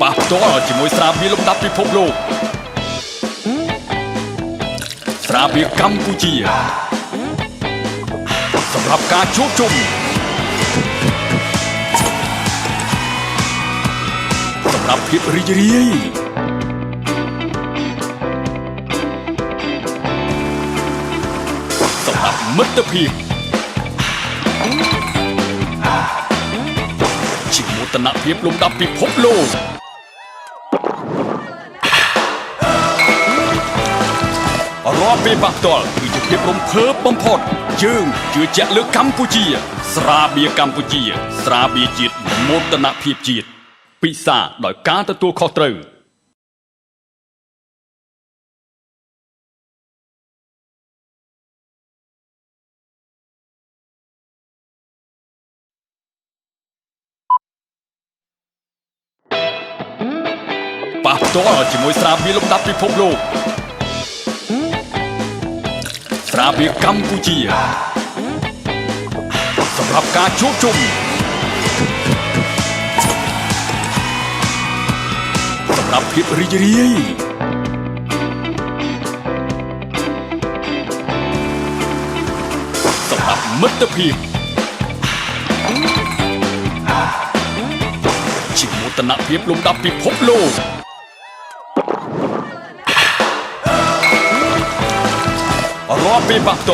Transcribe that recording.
ปะตัวជាមួយស្រាបៀរលំដាប់ពិភពលោកស្រាបៀរកម្ពុជាសម្រាប់ការជួបជុំសម្រាប់ភាពរីករាយសម្រាប់មិត្តភាពជាមោទនភាពលំដាប់ពិភពលោករាល់ពេលប៉ះផ្ទាល់គឺជាភាពរំភើបបំផុតយើងជឿជាក់លើកម្ពុជាស្រាបៀរកម្ពុជាស្រាបៀរជាតិមោទនភាពជាតិពិសាដោយការទទួលខុសត្រូវប៉ះផ្ទាល់ជាមួយស្រាបៀរលំដាប់ពិភពលោកស្រាបៀរកម្ពុជាសម្រាប់ការជួបជុំសម្រាប់ភាពរីករាយសម្រាប់មិត្តភាពជាមោទនភាពលំដាប់ពិភពលោករាល់ពេលប៉ះផ្ទាល់